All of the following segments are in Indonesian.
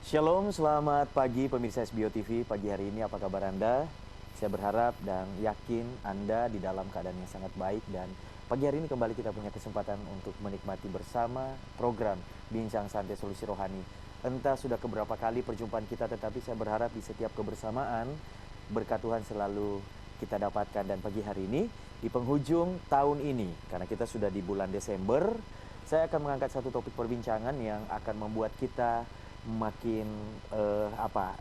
Shalom, selamat pagi pemirsa SBO TV. Pagi hari ini apa kabar Anda? Saya berharap dan yakin Anda di dalam keadaan yang sangat baik, dan pagi hari ini kembali kita punya kesempatan untuk menikmati bersama program Bincang Santai Solusi Rohani. Entah sudah keberapa kali perjumpaan kita, tetapi saya berharap di setiap kebersamaan berkat Tuhan selalu kita dapatkan. Dan pagi hari ini di penghujung tahun ini, karena kita sudah di bulan Desember, saya akan mengangkat satu topik perbincangan yang akan membuat kita makin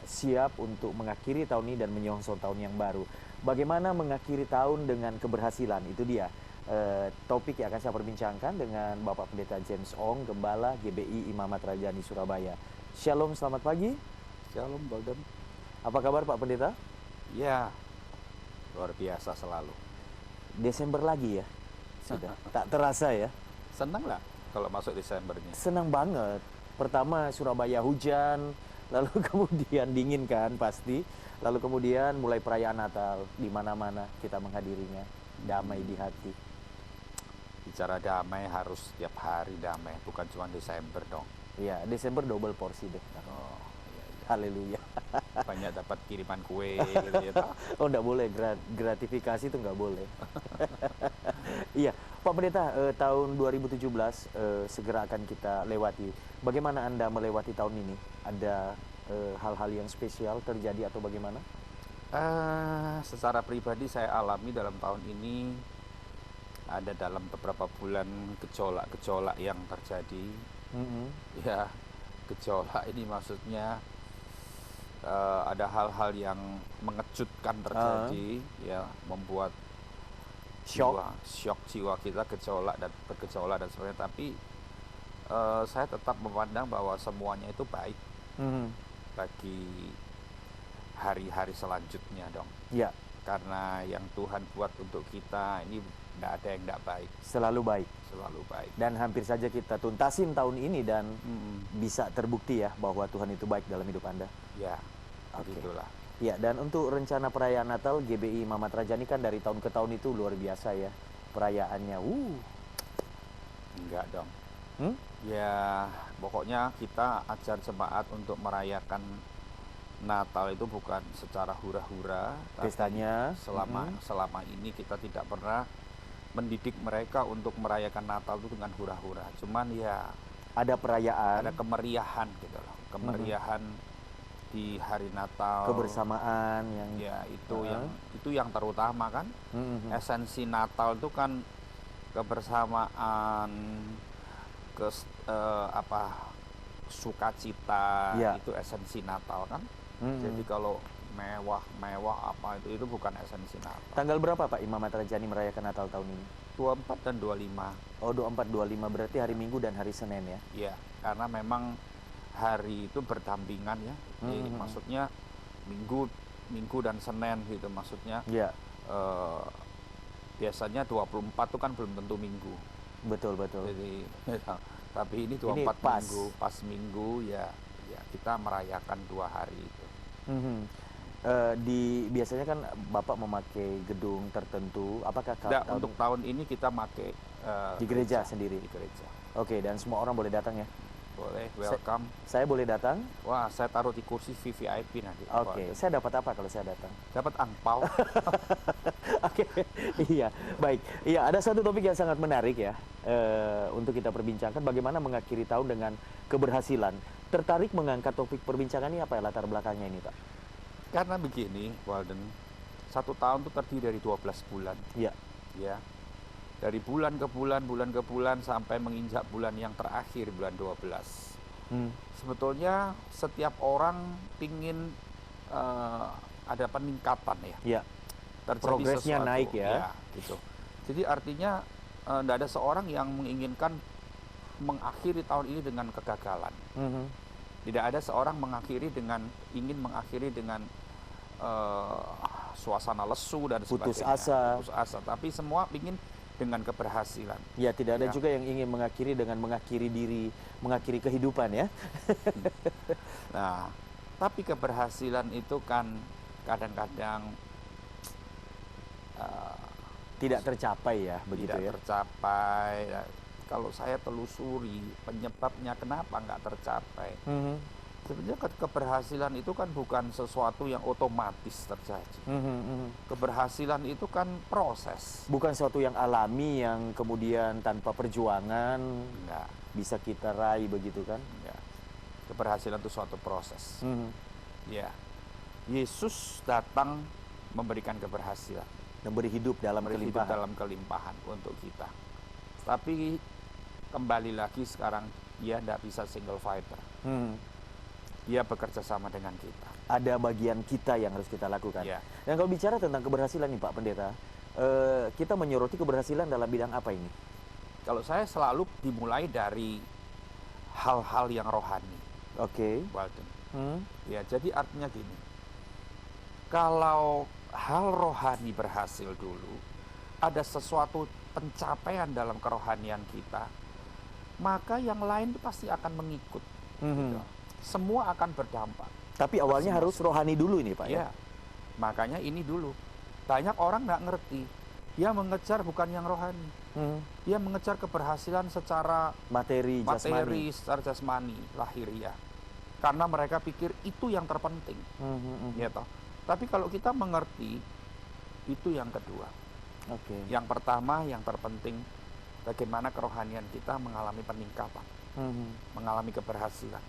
siap untuk mengakhiri tahun ini dan menyongsong tahun yang baru. Bagaimana mengakhiri tahun dengan keberhasilan, itu dia topik yang akan saya perbincangkan dengan Bapak Pendeta James Ong, Gembala GBI Imamat Rajani Surabaya. Shalom, selamat pagi. Shalom, Balden. Apa kabar Pak Pendeta? Ya, luar biasa selalu. Desember lagi ya? Sudah, tak terasa ya? Senang lah kalau masuk Desembernya. Senang banget. Pertama Surabaya hujan, lalu kemudian dingin kan pasti, lalu kemudian mulai perayaan Natal, di mana-mana kita menghadirinya, damai di hati. Bicara damai harus setiap hari damai, bukan cuma Desember dong. Iya, Desember double porsi deh. Oh, iya. Haleluya. Banyak dapat kiriman kue gitu ya. Oh, enggak boleh, gratifikasi itu enggak boleh. Iya, Pak Pendeta, tahun 2017 segera akan kita lewati. Bagaimana Anda melewati tahun ini? Ada hal-hal yang spesial terjadi atau bagaimana? Secara pribadi saya alami dalam tahun ini ada dalam beberapa bulan gejolak-gejolak yang terjadi. Ya, gejolak ini maksudnya ada hal-hal yang mengejutkan terjadi, ya, membuat shock jiwa kita bergejolak dan sebagainya. Tapi saya tetap memandang bahwa semuanya itu baik bagi hari-hari selanjutnya dong. Ya. Karena yang Tuhan buat untuk kita ini tidak ada yang tidak baik. Selalu baik. Selalu baik. Dan hampir saja kita tuntasin tahun ini dan bisa terbukti ya bahwa Tuhan itu baik dalam hidup Anda. Ya, begitulah. Ya, dan untuk rencana perayaan Natal GBI Imamat Rajani kan dari tahun ke tahun itu luar biasa ya perayaannya. Enggak dong. Ya, pokoknya kita ajar jemaat untuk merayakan Natal itu bukan secara hura-hura. Pestanya. Selama ini kita tidak pernah mendidik mereka untuk merayakan Natal itu dengan hura-hura. Cuman ya ada perayaan, ada kemeriahan gitu loh. Kemeriahan di hari Natal, kebersamaan yang ya itu yang terutama kan. Esensi Natal itu kan kebersamaan, sukacita, ya. Itu esensi Natal kan. Jadi kalau mewah apa itu bukan esensi Natal. Tanggal berapa Pak Imamat Rajani merayakan Natal tahun ini? 24 dan 25. Oh, 24 25 berarti hari Minggu dan hari Senin ya? Iya, karena memang hari itu berdampingan ya. Jadi, maksudnya Minggu dan Senin gitu maksudnya. Iya. Biasanya 24 itu kan belum tentu Minggu. Betul. Jadi tapi ini 24 ini pas Minggu ya kita merayakan 2 hari itu. Biasanya kan Bapak memakai gedung tertentu. Apakah untuk tahun ini kita pakai di gereja sendiri? Di gereja. Oke, dan semua orang boleh datang ya? Boleh, welcome. Saya boleh datang? Wah, saya taruh di kursi VVIP nanti. Oke, saya dapat apa kalau saya datang? Dapat angpau. Oke, iya, baik. Iya, ada satu topik yang sangat menarik ya untuk kita perbincangkan. Bagaimana mengakhiri tahun dengan keberhasilan. Tertarik mengangkat topik perbincangan ini apa ya latar belakangnya ini, Pak? Karena begini, Walden, 1 tahun itu terdiri dari 12 bulan. Iya. Ya. Dari bulan ke bulan sampai menginjak bulan yang terakhir, bulan 12. Sebetulnya setiap orang ingin ada peningkatan ya. Iya. Progresnya naik ya. Gitu. Jadi artinya tidak ada seorang yang menginginkan mengakhiri tahun ini dengan kegagalan. Tidak ada seorang ingin mengakhiri dengan suasana lesu dan putus sebagainya. Putus asa. Tapi semua ingin dengan keberhasilan. Ya, tidak ada juga yang ingin mengakhiri dengan mengakhiri diri, mengakhiri kehidupan ya. Nah, tapi keberhasilan itu kan kadang-kadang tidak tercapai ya, begitu ya? Tidak tercapai. Kalau saya telusuri penyebabnya kenapa nggak tercapai, Sebenarnya keberhasilan itu kan bukan sesuatu yang otomatis terjadi. Keberhasilan itu kan proses. Bukan sesuatu yang alami yang kemudian tanpa perjuangan Enggak, bisa kita raih begitu kan? enggak. Keberhasilan itu suatu proses. Ya. Yesus datang memberikan keberhasilan, Memberi hidup dalam memberi hidup kelimpahan. dalam kelimpahan untuk kita. Tapi kembali lagi sekarang dia tidak bisa single fighter. Dia bekerja sama dengan kita. Ada bagian kita yang harus kita lakukan. Ya. Dan kalau bicara tentang keberhasilan nih Pak Pendeta, kita menyoroti keberhasilan dalam bidang apa ini? Kalau saya selalu dimulai dari hal-hal yang rohani, Oke. Walden. Ya, jadi artinya gini. Kalau hal rohani berhasil dulu, ada sesuatu pencapaian dalam kerohanian kita, maka yang lain itu pasti akan mengikut. Gitu. Semua akan berdampak. Tapi awalnya harus rohani dulu ini Pak ya? Ya, makanya ini dulu. Banyak orang nggak ngerti. Dia mengejar bukan yang rohani. Dia mengejar keberhasilan secara Materi, jasmani. secara jasmani, lahiriah. Karena mereka pikir itu yang terpenting. Ya toh. Tapi kalau kita mengerti, itu yang kedua. Oke. Yang pertama, yang terpenting, bagaimana kerohanian kita mengalami peningkatan, mengalami keberhasilan.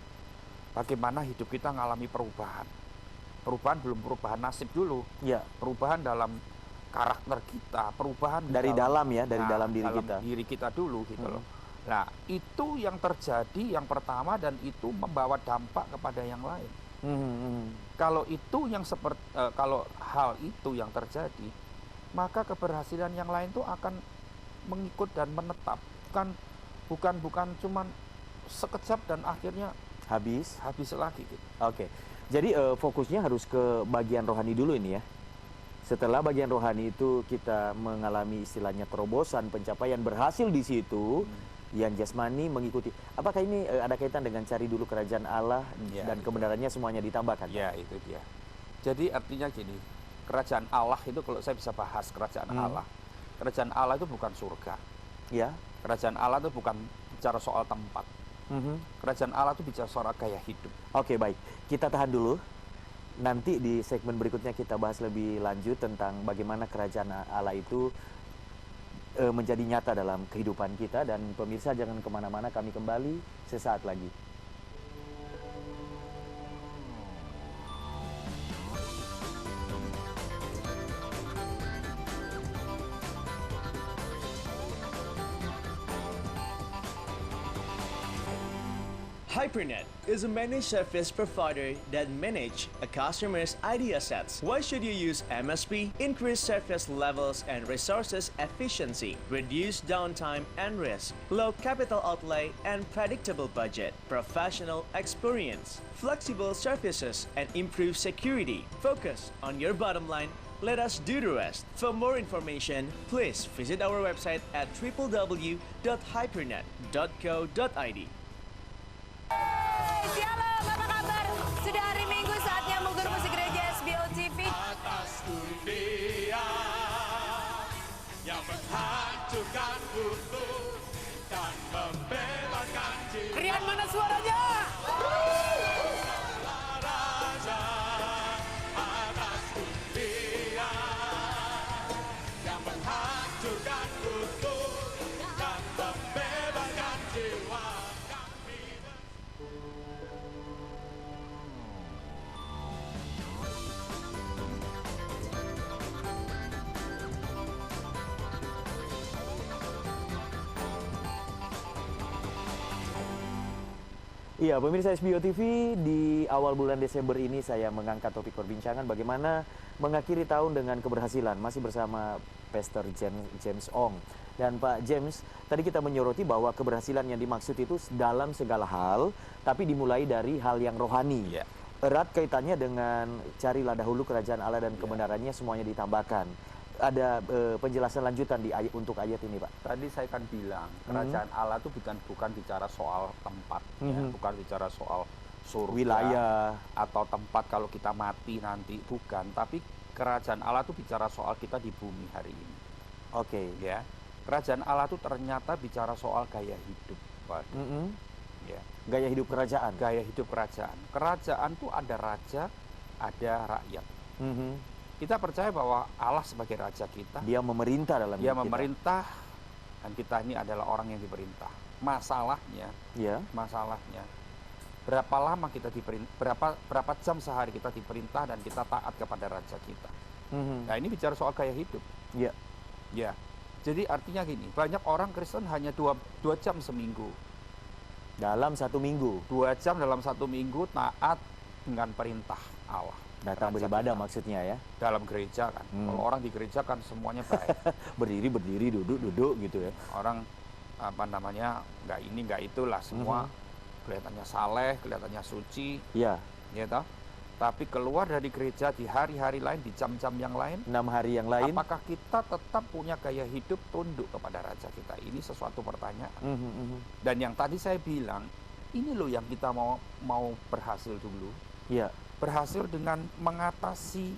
Bagaimana hidup kita mengalami perubahan. Perubahan belum perubahan nasib dulu. Ya. Perubahan dalam karakter kita, perubahan Dari dalam ya, dari dalam diri kita. diri kita dulu gitu loh. Nah, itu yang terjadi yang pertama dan itu membawa dampak kepada yang lain. Kalau itu yang kalau hal itu yang terjadi, maka keberhasilan yang lain itu akan mengikut dan menetap. Bukan cuman sekejap dan akhirnya Habis. lagi gitu. Oke. Jadi fokusnya harus ke bagian rohani dulu ini ya. Setelah bagian rohani itu kita mengalami istilahnya terobosan, pencapaian berhasil di situ, yang jasmani mengikuti. Apakah ini ada kaitan dengan cari dulu kerajaan Allah Ya, dan itu. kebenarannya semuanya ditambahkan? Ya, itu dia. Jadi artinya gini, kerajaan Allah itu kalau saya bisa bahas kerajaan Allah. Kerajaan Allah itu bukan surga. Ya. Kerajaan Allah itu bukan bicara soal tempat. Kerajaan Allah itu bicara soal gaya hidup. Oke, baik. Kita tahan dulu. Nanti di segmen berikutnya kita bahas lebih lanjut tentang bagaimana kerajaan Allah itu menjadi nyata dalam kehidupan kita. Dan pemirsa jangan kemana-mana, kami kembali sesaat lagi. HyperNet is a managed service provider that manage a customer's ID assets. Why should you use MSP? Increase service levels and resources efficiency, reduce downtime and risk, low capital outlay and predictable budget, professional experience, flexible services and improved security. Focus on your bottom line. Let us do the rest. For more information, please visit our website at www.hypernet.co.id. Shalom, apa kabar? Sudah hari Minggu saatnya Mugur Musik Gereja SBO TV. Atas dunia yang menghancurkan kutub dan membebaskan jiwa. Rian, mana suaranya? Raja atas dunia yang menghancurkan kutub dan membebaskan jiwa. Iya, pemirsa SBO TV, di awal bulan Desember ini saya mengangkat topik perbincangan bagaimana mengakhiri tahun dengan keberhasilan. Masih bersama Pastor James Ong. Dan Pak James, tadi kita menyoroti bahwa keberhasilan yang dimaksud itu dalam segala hal, tapi dimulai dari hal yang rohani. Ya. Erat kaitannya dengan carilah dahulu kerajaan Allah dan kebenarannya semuanya ditambahkan. Ada penjelasan lanjutan untuk ayat ini, Pak. Tadi saya kan bilang kerajaan Allah itu bukan bicara soal tempat, ya, bukan bicara soal surga, Wilayah. atau tempat kalau kita mati nanti, bukan. Tapi kerajaan Allah itu bicara soal kita di bumi hari ini. Oke. Ya, kerajaan Allah itu ternyata bicara soal gaya hidup, Pak. Ya. Gaya hidup kerajaan. Gaya hidup kerajaan. Kerajaan tuh ada raja, ada rakyat. Mhm. Kita percaya bahwa Allah sebagai raja kita, Dia memerintah dalam dia hidup kita. memerintah, dan kita ini adalah orang yang diperintah. Masalahnya, Ya. berapa lama kita berapa jam sehari kita diperintah dan kita taat kepada raja kita. Mhm. Nah, ini bicara soal gaya hidup. Ya. Ya. Jadi artinya gini, banyak orang Kristen hanya dua jam seminggu. Dalam 1 minggu 2 jam dalam 1 minggu taat dengan perintah Allah. datang Raja beribadah kita. maksudnya ya. Dalam gereja kan. Kalau orang di gereja kan semuanya baik. Berdiri, duduk gitu ya. Orang apa namanya, nggak ini nggak itulah, semua kelihatannya saleh, kelihatannya suci, Ya, ya toh. Tapi keluar dari gereja di hari-hari lain, di jam-jam yang lain, 6 hari yang lain. apakah kita tetap punya gaya hidup tunduk kepada raja kita? Ini sesuatu pertanyaan. Mhm, mhm. Dan yang tadi saya bilang, ini loh yang kita mau berhasil dulu. Ya. Berhasil dengan mengatasi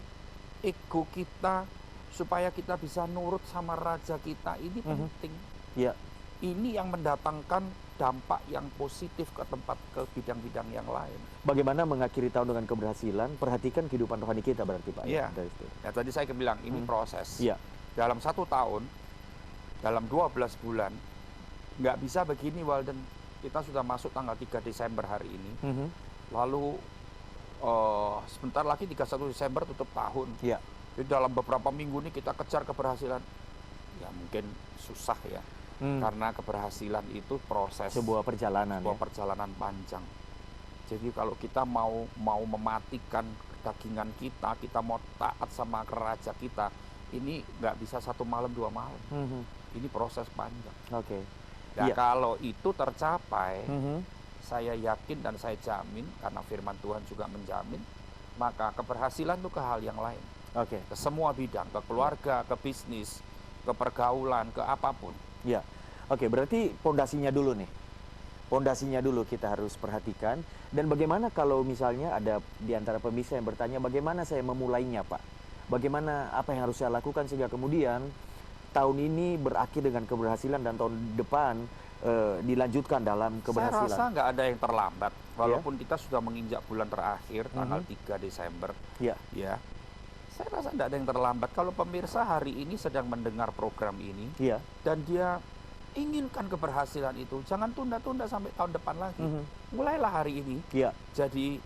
ego kita supaya kita bisa nurut sama raja kita. Ini penting. Ya. Ini yang mendatangkan dampak yang positif ke bidang-bidang yang lain. Bagaimana mengakhiri tahun dengan keberhasilan? Perhatikan kehidupan rohani kita berarti Pak. Iya. Dari situ. Ya, tadi saya bilang ini proses. Iya. Dalam 1 tahun, dalam 12 bulan, nggak bisa begini, Walden. Kita sudah masuk tanggal 3 Desember hari ini. Mhm. Lalu sebentar lagi 31 Desember tutup tahun. Ya. Jadi dalam beberapa minggu ini kita kejar keberhasilan. Ya mungkin susah ya. Karena keberhasilan itu proses, Sebuah perjalanan sebuah ya. perjalanan panjang. Jadi kalau kita mau mematikan dagingan kita mau taat sama raja kita, ini nggak bisa 1 malam 2 malam. Mhm. Ini proses panjang. Oke. Nah Iya. kalau itu tercapai, Mhm. saya yakin dan saya jamin, karena firman Tuhan juga menjamin, maka keberhasilan itu ke hal yang lain. Oke. Ke semua bidang, ke keluarga, ke bisnis, ke pergaulan, ke apapun. Ya. Oke, berarti pondasinya dulu nih. Pondasinya dulu kita harus perhatikan. Dan bagaimana kalau misalnya ada di antara pemirsa yang bertanya, bagaimana saya memulainya, Pak? Bagaimana, apa yang harus saya lakukan sehingga kemudian tahun ini berakhir dengan keberhasilan dan tahun depan dilanjutkan dalam keberhasilan? Saya rasa nggak ada yang terlambat. Walaupun kita sudah menginjak bulan terakhir, tanggal 3 Desember. Ya. Ya, saya rasa nggak ada yang terlambat. Kalau pemirsa hari ini sedang mendengar program ini, Iya. dan dia inginkan keberhasilan itu, jangan tunda-tunda sampai tahun depan lagi. Mhm. Mulailah hari ini Iya. jadi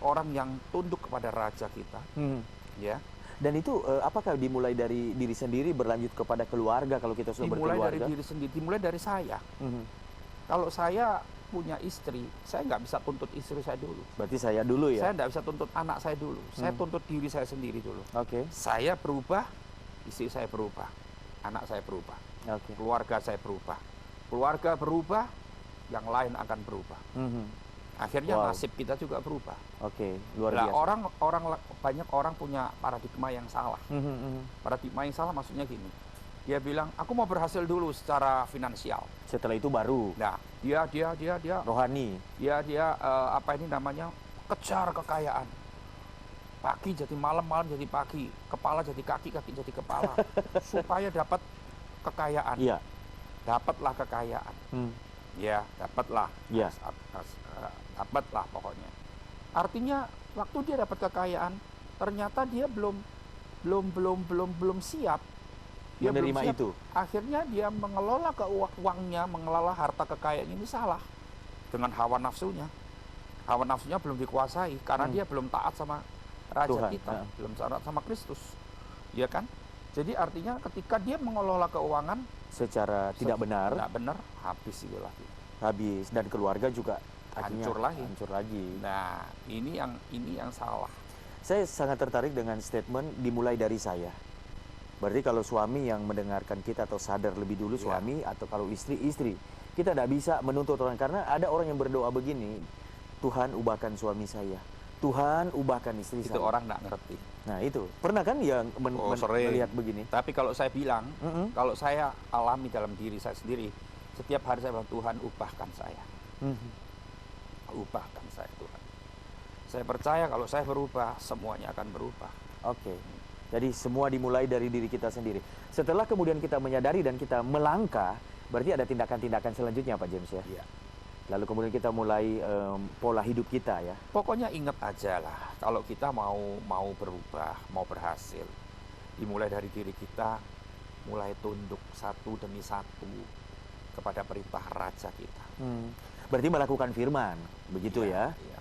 orang yang tunduk kepada raja kita, Mhm. ya. Dan itu apakah dimulai dari diri sendiri, berlanjut kepada keluarga kalau kita sudah Dimulai dari berkeluarga? diri sendiri, dimulai dari saya. Mhm. Kalau saya punya istri, saya nggak bisa tuntut istri saya dulu. Berarti saya dulu ya? Saya nggak bisa tuntut anak saya dulu. Saya tuntut diri saya sendiri dulu. Oke. Saya berubah, istri saya berubah, anak saya berubah, Oke. keluarga saya berubah. Keluarga berubah, yang lain akan berubah. Mhm. Akhirnya Wow. nasib kita juga berubah. Oke, luar Nah, biasa. banyak orang punya paradigma yang salah. Mhm, mhm. Paradigma yang salah maksudnya gini. Dia bilang, aku mau berhasil dulu secara finansial. Setelah itu baru Nah, dia rohani. apa ini namanya, kejar kekayaan. Pagi jadi malam, malam jadi pagi, kepala jadi kaki, kaki jadi kepala, supaya dapat kekayaan. Iya. Dapatlah kekayaan. Ya, dapatlah. Iya. Dapatlah pokoknya. Artinya waktu dia dapat kekayaan, ternyata dia belum siap. Dia belum Menerima siap. itu. Akhirnya dia mengelola uangnya, mengelola harta kekayaan ini salah dengan hawa nafsunya. Hawa nafsunya belum dikuasai karena dia belum taat sama raja Tuhan, kita, ya. belum taat sama Kristus. Ya kan? Jadi artinya ketika dia mengelola keuangan Secara tidak benar, tidak benar, habis itu lagi. habis, dan keluarga juga akhirnya Hancur lagi. hancur lagi. Nah, ini yang salah. Saya sangat tertarik dengan statement dimulai dari saya. Berarti kalau suami yang mendengarkan kita atau sadar lebih dulu Ya. suami, atau kalau istri. Kita tidak bisa menuntut orang, karena ada orang yang berdoa begini, Tuhan ubahkan suami saya, Tuhan ubahkan istri Itu saya. orang nggak ngerti. Nah itu, pernah kan yang Sering. melihat begini? Tapi kalau saya bilang, Mhm. kalau saya alami dalam diri saya sendiri, setiap hari saya bilang, Tuhan ubahkan saya. Mhm. Ubahkan saya Tuhan. Saya percaya kalau saya berubah, semuanya akan berubah. Oke. Jadi semua dimulai dari diri kita sendiri. Setelah kemudian kita menyadari dan kita melangkah, berarti ada tindakan-tindakan selanjutnya Pak James ya? Iya. Lalu kemudian kita mulai pola hidup kita ya. Pokoknya ingat aja lah, kalau kita mau berubah, mau berhasil, dimulai dari diri kita, mulai tunduk satu demi satu kepada perintah raja kita. Berarti melakukan firman, begitu ya? Iya,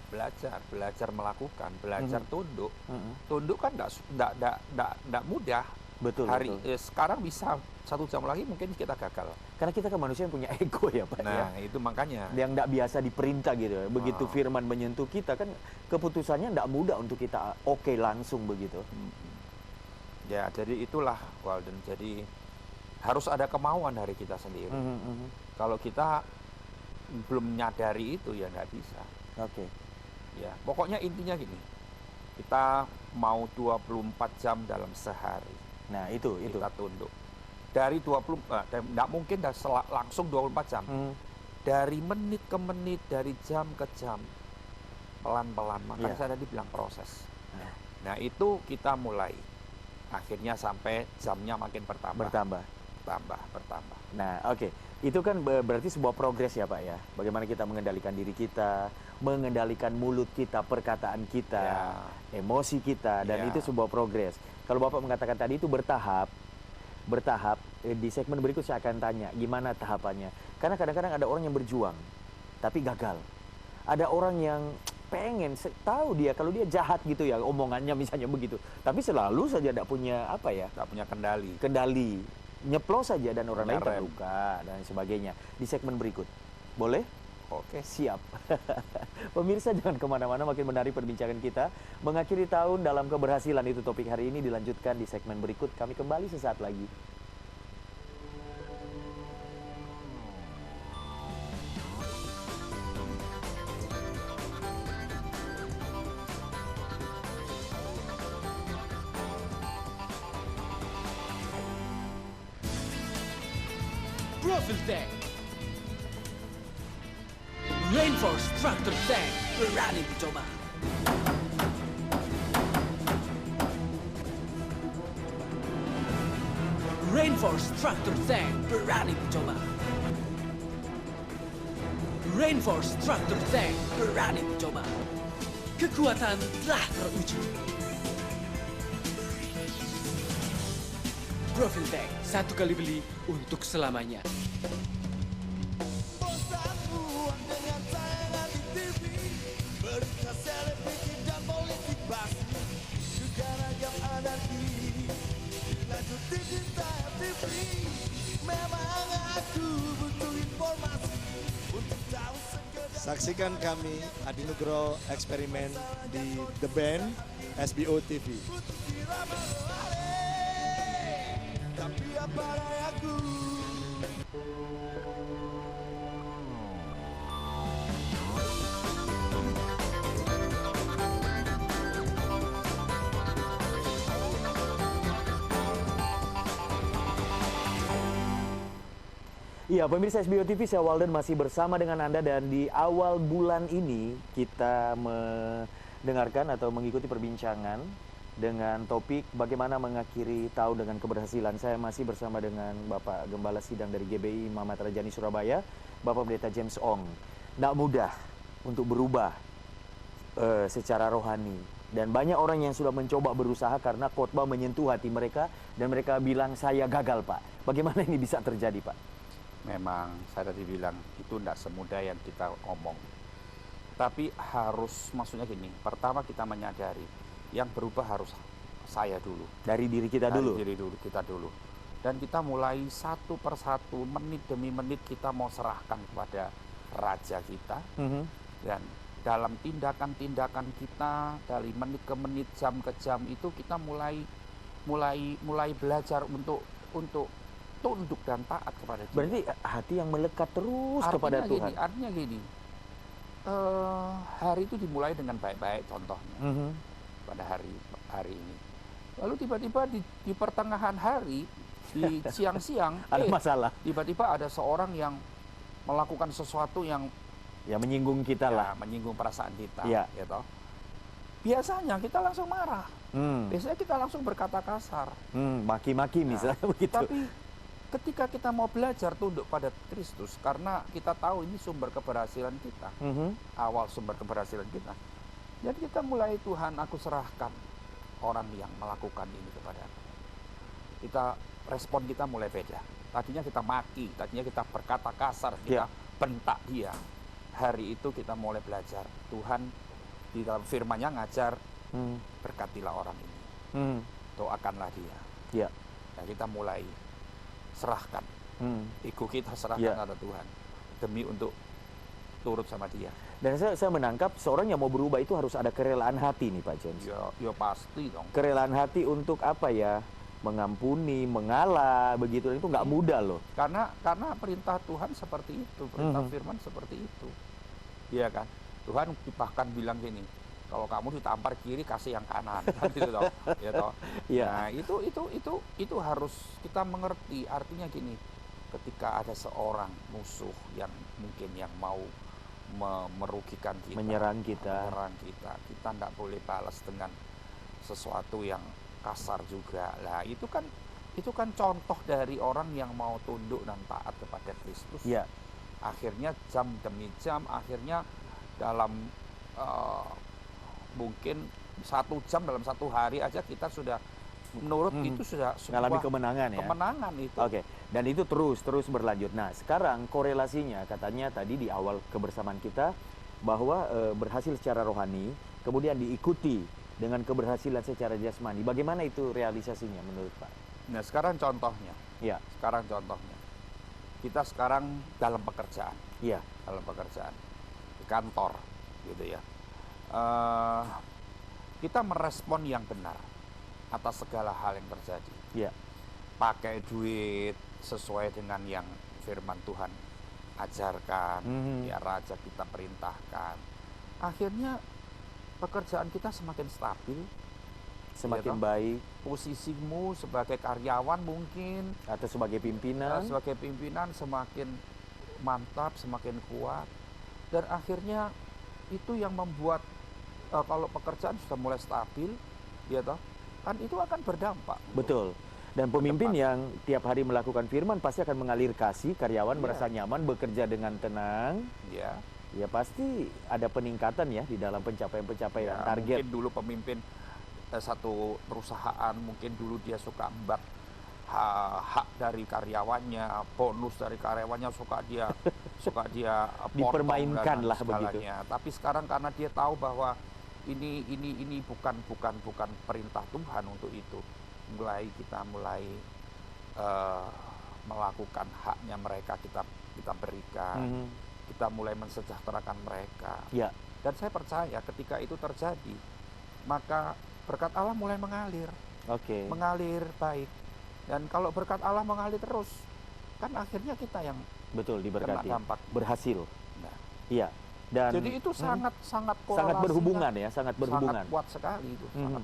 belajar melakukan, belajar tunduk. Mhm. Tunduk kan enggak mudah. Betul. Sekarang bisa 1 jam lagi mungkin kita gagal. Karena kita kan manusia yang punya ego ya Pak ya. Nah, itu makanya. Yang tidak biasa diperintah gitu. Begitu firman menyentuh kita kan keputusannya tidak mudah untuk kita oke langsung begitu. Ya, jadi itulah Walden. Jadi harus ada kemauan dari kita sendiri. Kalau kita belum menyadari itu ya nggak bisa. Oke. Ya, pokoknya intinya gini. Kita mau 24 jam dalam sehari. Nah, itu. Kita tunduk. Dari 20 enggak mungkin langsung 24 jam. Dari menit ke menit, dari jam ke jam. Pelan-pelan. Makanya saya tadi bilang proses. Nah, itu kita mulai. Akhirnya sampai jamnya makin bertambah. Bertambah. Nah, oke. Itu kan berarti sebuah progres ya Pak ya. Bagaimana kita mengendalikan diri kita, mengendalikan mulut kita, perkataan kita, emosi kita, dan itu sebuah progres. Kalau Bapak mengatakan tadi itu bertahap, di segmen berikut saya akan tanya gimana tahapannya. Karena kadang-kadang ada orang yang berjuang, tapi gagal. Ada orang yang pengen tahu dia kalau dia jahat gitu ya omongannya misalnya begitu, tapi selalu saja tidak punya Nggak punya kendali. nyeplos saja dan orang lain terluka dan sebagainya. Di segmen berikut, boleh? Oke. Siap. Pemirsa jangan kemana-mana, makin menarik perbincangan kita. Mengakhiri tahun dalam keberhasilan, itu topik hari ini, dilanjutkan di segmen berikut. Kami kembali sesaat lagi. Profil Tank, Rainforce Tractor Tank berani dicoba. Rainforce Tractor Tank berani dicoba. Rainforce Tractor Tank berani dicoba. Kekuatan telah teruji. Profil Tank, 1 kali beli untuk selamanya. Bosan buang dengan tayangan di TV, berita selebriti dan politik basmi, juga ragam anarki, dilanjutin di TV. Memang aku butuh informasi untuk tahu sekedar. Saksikan kami Adi Nugroho eksperimen di The Band SBO TV. Tapi apa dayaku? Iya, pemirsa SBO TV, saya Walden masih bersama dengan Anda, dan di awal bulan ini kita mendengarkan atau mengikuti perbincangan dengan topik bagaimana mengakhiri tahun dengan keberhasilan. Saya masih bersama dengan Bapak Gembala Sidang dari GBI Muhammad Rajani Surabaya, Bapak Pendeta James Ong. Tidak mudah untuk berubah secara rohani, dan banyak orang yang sudah mencoba berusaha karena khotbah menyentuh hati mereka dan mereka bilang saya gagal Pak. Bagaimana ini bisa terjadi Pak? Memang saya tadi bilang itu tidak semudah yang kita omong. Tapi harus, maksudnya gini, pertama kita menyadari yang berubah harus saya dulu. Dari diri kita dulu? Dari diri kita dulu. Dan kita mulai satu persatu, menit demi menit kita mau serahkan kepada Raja kita. Dan dalam tindakan-tindakan kita, dari menit ke menit, jam ke jam itu kita mulai belajar untuk tunduk dan taat kepada Dia. Berarti hati yang melekat terus kepada Tuhan. Artinya gini, hari itu dimulai dengan baik-baik contohnya pada hari ini. Lalu tiba-tiba di pertengahan hari, di siang-siang, ada masalah. Tiba-tiba ada seorang yang melakukan sesuatu yang menyinggung kita lah, menyinggung perasaan kita. Ya. Gitu. Biasanya kita langsung marah. Biasanya kita langsung berkata kasar. Maki-maki misalnya begitu. Tapi ketika kita mau belajar tunduk pada Kristus, karena kita tahu ini sumber keberhasilan kita, awal sumber keberhasilan kita. Jadi kita mulai, Tuhan, aku serahkan orang yang melakukan ini kepada Aku. Respon kita mulai beda. Tadinya kita maki, tadinya kita berkata kasar, kita bentak dia. Hari itu kita mulai belajar, Tuhan di dalam firman-Nya ngajar, berkatilah orang ini, doakanlah dia. Dan kita mulai serahkan, ego kita serahkan pada Tuhan, demi untuk turut sama dia. Dan saya menangkap seorang yang mau berubah itu harus ada kerelaan hati nih Pak James. Ya pasti dong. Kerelaan hati untuk apa ya? Mengampuni, mengalah, begitu, itu nggak mudah loh. Karena perintah Tuhan seperti itu, perintah firman seperti itu. Iya kan? Tuhan bahkan bilang gini, kalau kamu ditampar kiri kasih yang kanan, kan gitu toh. Ya toh. Nah, itu harus kita mengerti, artinya gini, ketika ada seorang musuh yang mungkin yang mau merugikan kita, menyerang kita, kita nggak boleh balas dengan sesuatu yang kasar juga. Lah itu kan contoh dari orang yang mau tunduk dan taat kepada Kristus. Akhirnya jam demi jam, akhirnya dalam mungkin 1 jam dalam 1 hari aja kita sudah menurut itu sudah mengalami kemenangan ya. Kemenangan itu. Oke. Dan itu terus berlanjut. Nah, sekarang korelasinya katanya tadi di awal kebersamaan kita bahwa berhasil secara rohani, kemudian diikuti dengan keberhasilan secara jasmani. Bagaimana itu realisasinya menurut Pak? Nah, sekarang contohnya. Sekarang contohnya. Kita sekarang dalam pekerjaan. Dalam pekerjaan. Di kantor, gitu ya. Kita merespon yang benar atas segala hal yang terjadi. Pakai duit sesuai dengan yang firman Tuhan ajarkan, ya raja kita perintahkan. Akhirnya pekerjaan kita semakin stabil, semakin baik. Posisimu sebagai karyawan mungkin atau sebagai pimpinan, semakin mantap, semakin kuat. Dan akhirnya itu yang membuat kalau pekerjaan sudah mulai stabil, ya toh, kan itu akan berdampak. Betul. Dan pemimpin yang tiap hari melakukan firman pasti akan mengalir kasih, karyawan merasa nyaman, bekerja dengan tenang. Ya pasti ada peningkatan ya di dalam pencapaian target. Mungkin dulu pemimpin satu perusahaan, mungkin dulu dia suka embat hak dari karyawannya, bonus dari karyawannya suka dia dipermainkan lah begitu. Tapi sekarang karena dia tahu bahwa ini bukan perintah Tuhan untuk itu, kita mulai melakukan haknya mereka, kita berikan. Kita mulai mensejahterakan mereka. Dan saya percaya ketika itu terjadi, maka berkat Allah mulai mengalir. Mengalir baik. Dan kalau berkat Allah mengalir terus, kan akhirnya kita yang diberkati, kena dampak. Berhasil. Dan jadi itu sangat berhubungan ya, sangat berhubungan. Sangat kuat sekali itu, sangat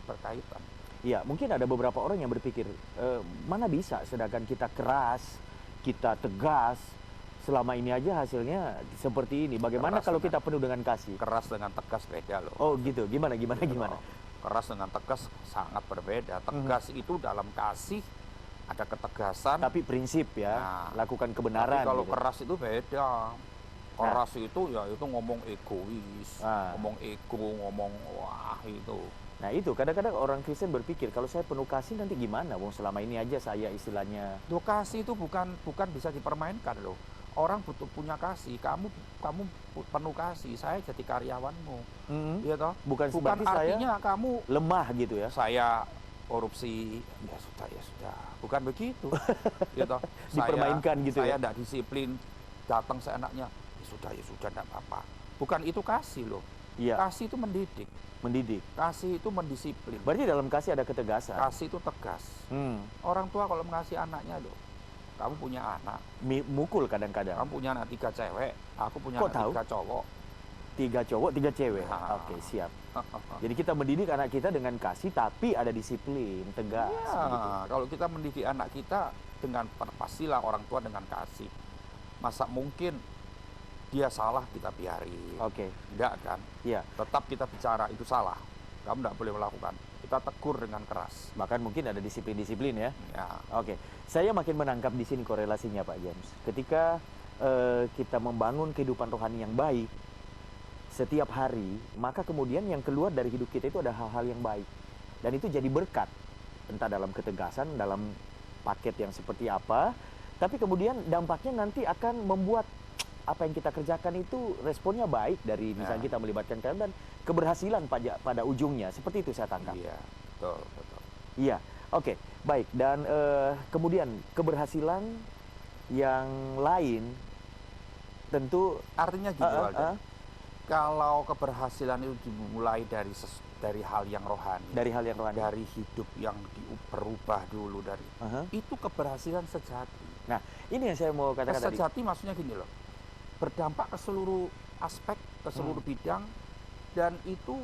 berkaitan. Mungkin ada beberapa orang yang berpikir, mana bisa sedangkan kita keras, kita tegas, selama ini aja hasilnya seperti ini. Bagaimana keras kalau kita penuh dengan kasih? Keras dengan tegas beda loh. Oh gitu, gimana? Keras dengan tegas sangat berbeda. Tegas itu dalam kasih ada ketegasan. Tapi prinsip ya, lakukan kebenaran. Tapi kalau keras itu beda. Keras itu ya itu ngomong egois, ngomong ego, ngomong wah itu. Nah itu kadang-kadang orang Kristen berpikir kalau saya penuh kasih nanti gimana? Wong selama ini aja saya istilahnya. Kasih itu bukan bisa dipermainkan loh. Orang butuh punya kasih, kamu penuh kasih, saya jadi karyawanmu, ya toh. Bukan artinya saya kamu lemah gitu ya. Saya korupsi, ya sudah, bukan begitu, ya toh. Dipermainkan gitu. Saya tidak disiplin, datang seenaknya, ya sudah, tidak apa-apa. Bukan itu kasih loh. Kasih itu mendidik. Kasih itu mendisiplin. Berarti dalam kasih ada ketegasan. Kasih itu tegas. Orang tua kalau mengasihi anaknya loh. Kamu punya anak, mukul kadang-kadang. Kamu punya anak 3 cewek, aku punya anak 3 cowok. 3 cowok, 3 cewek. Oke, siap. Jadi kita mendidik anak kita dengan kasih, tapi ada disiplin, tegas. Gitu. Kalau kita mendidik anak kita dengan pastilah orang tua dengan kasih. Masa mungkin dia salah kita biarin? Tidak kan? Tetap kita bicara itu salah. Kamu tidak boleh melakukan. Kita kita tegur dengan keras. Bahkan mungkin ada disiplin-disiplin ya. Ya, Oke, saya makin menangkap di sini korelasinya Pak James. Ketika kita membangun kehidupan rohani yang baik setiap hari, maka kemudian yang keluar dari hidup kita itu ada hal-hal yang baik. Dan itu jadi berkat, entah dalam ketegasan, dalam paket yang seperti apa, tapi kemudian dampaknya nanti akan membuat apa yang kita kerjakan itu responnya baik dari misalnya kita melibatkan kalian dan keberhasilan pada ujungnya. Seperti itu saya tangkap. iya, betul, betul. Iya, oke, baik. Dan kemudian keberhasilan yang lain tentu Artinya gini, Walden. Kalau keberhasilan itu dimulai dari hal yang rohani, dari hal yang rohani. dari hidup yang berubah dulu dari itu keberhasilan sejati. Nah, ini yang saya mau katakan tadi. Sejati maksudnya gini loh, berdampak ke seluruh aspek, ke seluruh bidang, dan itu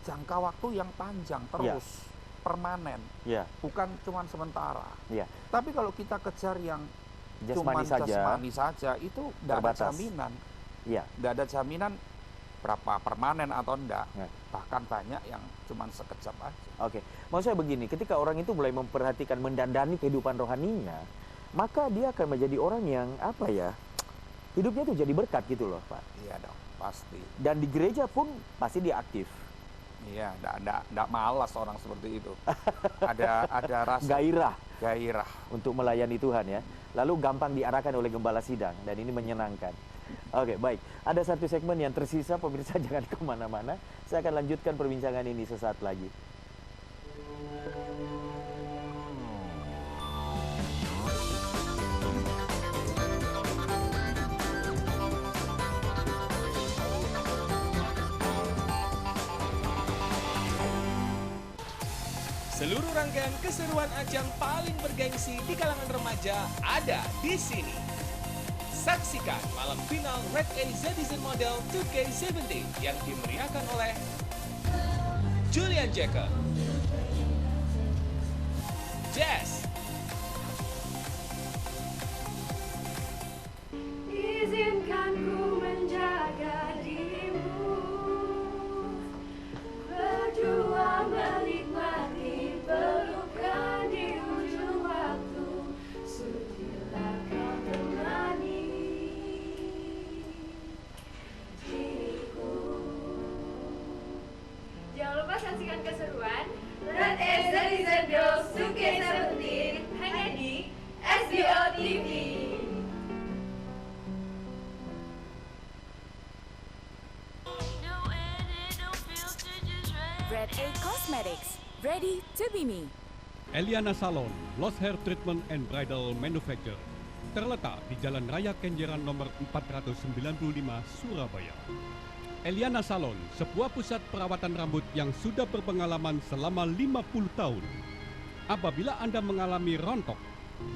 jangka waktu yang panjang terus, permanen, Ya, bukan cuma sementara. ya, Tapi kalau kita kejar yang cuma jasmani saja. jasmani saja, itu tidak ada Terbatas. jaminan. Iya, Tidak ada jaminan berapa permanen atau enggak. Ya. Bahkan banyak yang cuma sekejap aja. oke. Maksud saya begini, ketika orang itu mulai memperhatikan, mendandani kehidupan rohaninya, maka dia akan menjadi orang yang apa ya? Hidupnya tuh jadi berkat gitu loh, Pak. Iya dong, pasti. Dan di gereja pun pasti dia aktif. Iya, enggak malas orang seperti itu. Ada rasa Gairah untuk melayani Tuhan ya. Lalu gampang diarahkan oleh gembala sidang dan ini menyenangkan. Oke, baik. Ada satu segmen yang tersisa, pemirsa jangan kemana-mana. Saya akan lanjutkan perbincangan ini sesaat lagi. Seluruh rangkaian keseruan ajang paling bergengsi di kalangan remaja ada di sini. Saksikan malam final Red A Zedizen Model 2K17 yang dimeriahkan oleh Julian Jacob, Jazz, Izinkan ku menjaga dirimu, berjuang menikmati pelukan di ujung waktu, sudilah kau temani diriku. Jangan lupa saksikan keseruan Red A Zedizen Girls 2K17 hanya di SBO TV. Red A Cosmetics, ready to be me. Eliana Salon, Lost Hair Treatment and Bridal Manufacture, terletak di Jalan Raya Kenjeran nomor 495, Surabaya. Eliana Salon, sebuah pusat perawatan rambut yang sudah berpengalaman selama 50 tahun. Apabila Anda mengalami rontok,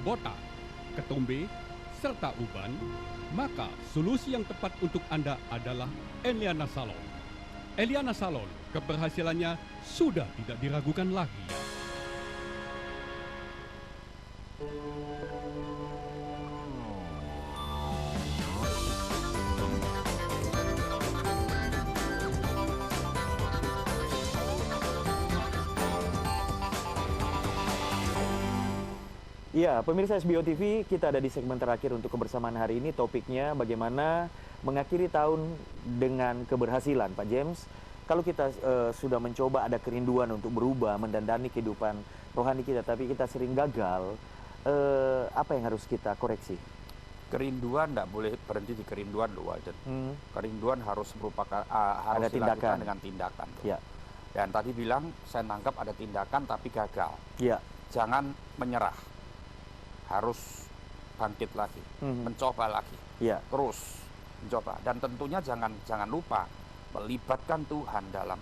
botak, ketombe, serta uban, maka solusi yang tepat untuk Anda adalah Eliana Salon. Eliana Salon, keberhasilannya sudah tidak diragukan lagi. Ya, pemirsa SBO TV, kita ada di segmen terakhir untuk kebersamaan hari ini. Topiknya bagaimana mengakhiri tahun dengan keberhasilan, Pak James. Kalau kita sudah mencoba ada kerinduan untuk berubah, mendandani kehidupan rohani kita, tapi kita sering gagal, apa yang harus kita koreksi? Kerinduan tidak boleh berhenti di kerinduan loh, Walden. Kerinduan harus merupakan harus Ada tindakan. dilakukan dengan tindakan. Loh. Ya, Dan tadi bilang saya nangkap ada tindakan tapi gagal. ya, Jangan menyerah. Harus bangkit lagi, mencoba lagi. ya. Terus mencoba, dan tentunya jangan lupa melibatkan Tuhan dalam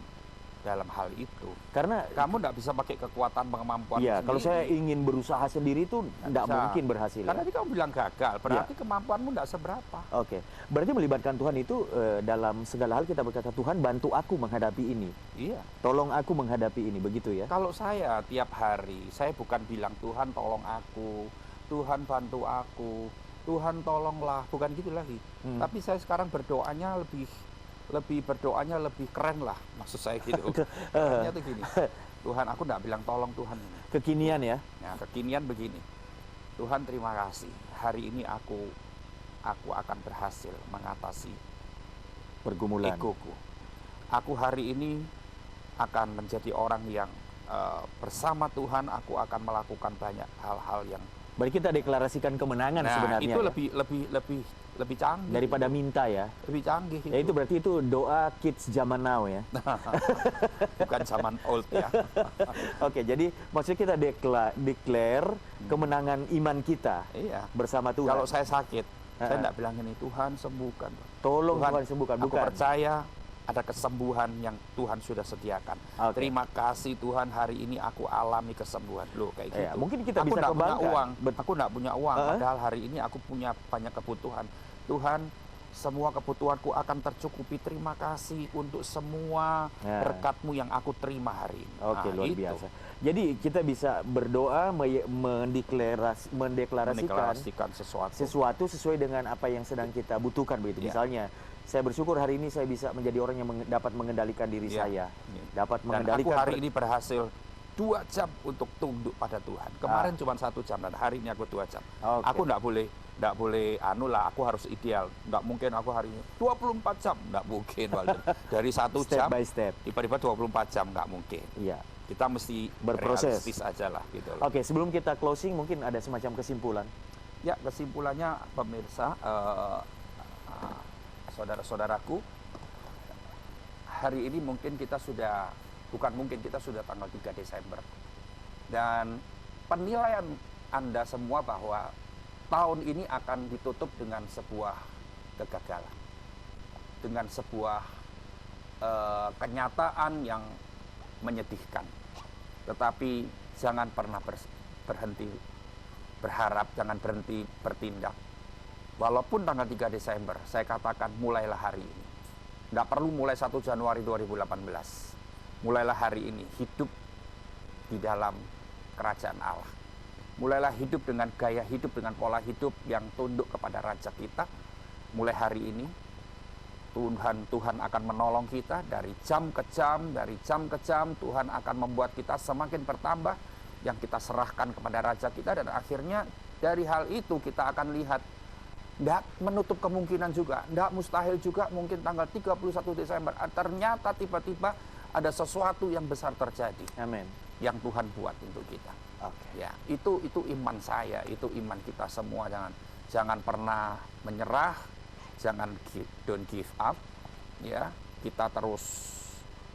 hal itu. Karena Kamu tidak bisa pakai kekuatan kemampuan ya, sendiri. kalau saya ingin berusaha sendiri itu tidak bisa. mungkin berhasil. Karena Ya? tadi kamu bilang gagal, berarti kemampuanmu tidak seberapa. Oke, berarti melibatkan Tuhan itu dalam segala hal kita berkata, Tuhan bantu aku menghadapi ini, Iya. tolong aku menghadapi ini, begitu ya? Kalau saya tiap hari, saya bukan bilang Tuhan tolong aku, Tuhan bantu aku, Tuhan tolonglah, bukan gitu lagi. Tapi saya sekarang berdoanya lebih berdoanya lebih keren lah, maksud saya gitu. Caranya tuh gini. Tuhan, aku nggak bilang tolong Tuhan. Kekinian ya. Nah, kekinian begini. Tuhan terima kasih. Hari ini aku akan berhasil mengatasi Pergumulan. egoku. Aku hari ini akan menjadi orang yang bersama Tuhan. Aku akan melakukan banyak hal-hal yang. Berarti kita deklarasikan kemenangan sebenarnya. Itu ya? lebih canggih. Daripada minta ya. Lebih canggih. Ya itu berarti itu doa kids zaman now ya. Bukan zaman old ya. Oke, jadi maksudnya kita declare kemenangan iman kita Iya. bersama Tuhan. Kalau saya sakit, saya tidak bilang ini, Tuhan sembuhkan. Tolong Tuhan sembuhkan, Aku bukan. percaya ada kesembuhan yang Tuhan sudah sediakan. Oke. Terima kasih Tuhan, hari ini aku alami kesembuhan. Loh, kayak gitu. Ya, mungkin kita aku bisa nggak punya kembangkan. uang. Aku nggak punya uang, padahal hari ini aku punya banyak kebutuhan. Tuhan, semua kebutuhanku akan tercukupi. Terima kasih untuk semua berkat-Mu yang aku terima hari ini. Oke, luar itu. biasa. Jadi kita bisa berdoa mendeklarasikan sesuatu sesuai dengan apa yang sedang kita butuhkan begitu. Ya. Misalnya, saya bersyukur hari ini saya bisa menjadi orang yang dapat mengendalikan diri Ya. saya, Ya. dapat Dan mengendalikan. aku hari ini berhasil 2 jam untuk tunduk pada Tuhan. Kemarin cuma 1 jam dan hari ini aku 2 jam. Oke. Aku nggak boleh aku harus ideal. Nggak mungkin aku hari ini 24 jam, nggak mungkin. Walden. Dari 1 Step jam by step. tiba-tiba 24 jam, nggak mungkin. Iya. Kita mesti Berproses. realistis aja lah gitu loh. Oke, sebelum kita closing mungkin ada semacam kesimpulan. Ya, kesimpulannya pemirsa, saudara-saudaraku, hari ini kita sudah tanggal 3 Desember. Dan penilaian Anda semua bahwa tahun ini akan ditutup dengan sebuah kegagalan. Dengan sebuah kenyataan yang menyedihkan. Tetapi jangan pernah berhenti berharap, jangan berhenti bertindak. Walaupun tanggal 3 Desember, saya katakan mulailah hari ini. Nggak perlu mulai 1 Januari 2018. Mulailah hari ini, hidup di dalam kerajaan Allah. Mulailah hidup dengan gaya hidup, dengan pola hidup yang tunduk kepada Raja kita. Mulai hari ini, Tuhan akan menolong kita dari jam ke jam, Tuhan akan membuat kita semakin bertambah, yang kita serahkan kepada Raja kita, dan akhirnya dari hal itu kita akan lihat, tidak menutup kemungkinan juga, tidak mustahil juga mungkin tanggal 31 Desember, ternyata tiba-tiba ada sesuatu yang besar terjadi. Amin. Yang Tuhan buat untuk kita. Ya, itu iman saya, itu iman kita semua. Jangan pernah menyerah. Don't give up, ya. Kita terus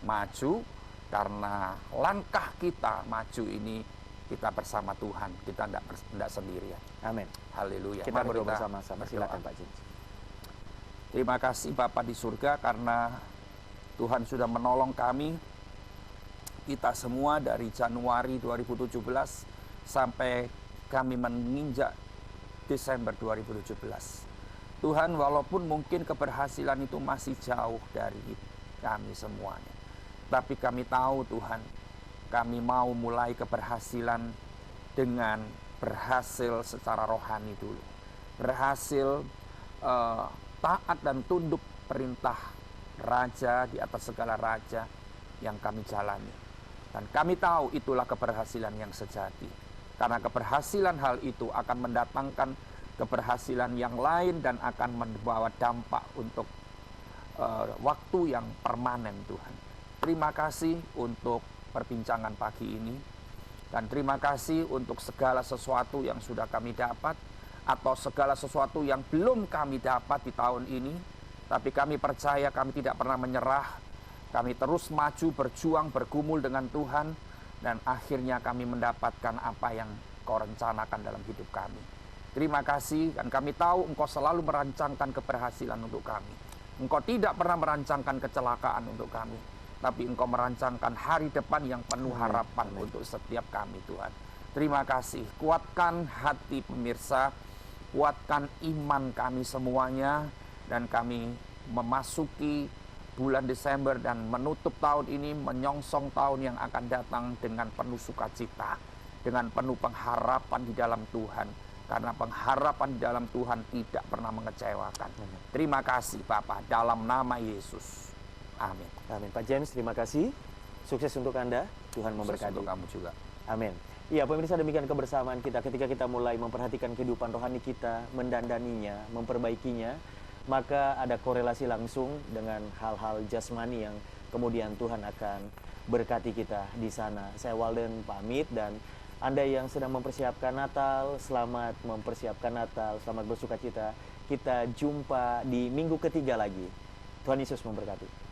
maju karena langkah kita maju ini kita bersama Tuhan, kita tidak sendirian. Amin. Haleluya. Kita berdoa bersama-sama. Silakan Pak James. Terima kasih Bapa di surga karena Tuhan sudah menolong kami, kita semua dari Januari 2017 sampai kami menginjak Desember 2017. Tuhan, walaupun mungkin keberhasilan itu masih jauh dari kami semuanya, tapi kami tahu Tuhan, kami mau mulai keberhasilan dengan berhasil secara rohani dulu. Berhasil taat dan tunduk perintah Raja di atas segala raja yang kami jalani. Dan kami tahu itulah keberhasilan yang sejati. Karena keberhasilan hal itu akan mendatangkan keberhasilan yang lain dan akan membawa dampak untuk waktu yang permanen Tuhan. Terima kasih untuk perbincangan pagi ini. Dan terima kasih untuk segala sesuatu yang sudah kami dapat atau segala sesuatu yang belum kami dapat di tahun ini. Tapi kami percaya kami tidak pernah menyerah. Kami terus maju, berjuang, bergumul dengan Tuhan. Dan akhirnya kami mendapatkan apa yang Kau rencanakan dalam hidup kami. Terima kasih, dan kami tahu Engkau selalu merancangkan keberhasilan untuk kami. Engkau tidak pernah merancangkan kecelakaan untuk kami. Tapi Engkau merancangkan hari depan yang penuh harapan untuk setiap kami Tuhan. Terima kasih, kuatkan hati pemirsa, kuatkan iman kami semuanya. Dan kami memasuki bulan Desember dan menutup tahun ini, menyongsong tahun yang akan datang dengan penuh sukacita, dengan penuh pengharapan di dalam Tuhan. Karena pengharapan di dalam Tuhan tidak pernah mengecewakan. Terima kasih Bapa, dalam nama Yesus. Amin. Amin. Pak James, terima kasih. Sukses untuk Anda. Tuhan memberkati. Untuk kamu juga. Amin. Iya, pemirsa, demikian kebersamaan kita ketika kita mulai memperhatikan kehidupan rohani kita, mendandaninya, memperbaikinya, maka ada korelasi langsung dengan hal-hal jasmani yang kemudian Tuhan akan berkati kita di sana. Saya Walden pamit, dan Anda yang sedang mempersiapkan Natal, selamat mempersiapkan Natal, selamat bersuka cita. Kita jumpa di minggu ketiga lagi. Tuhan Yesus memberkati.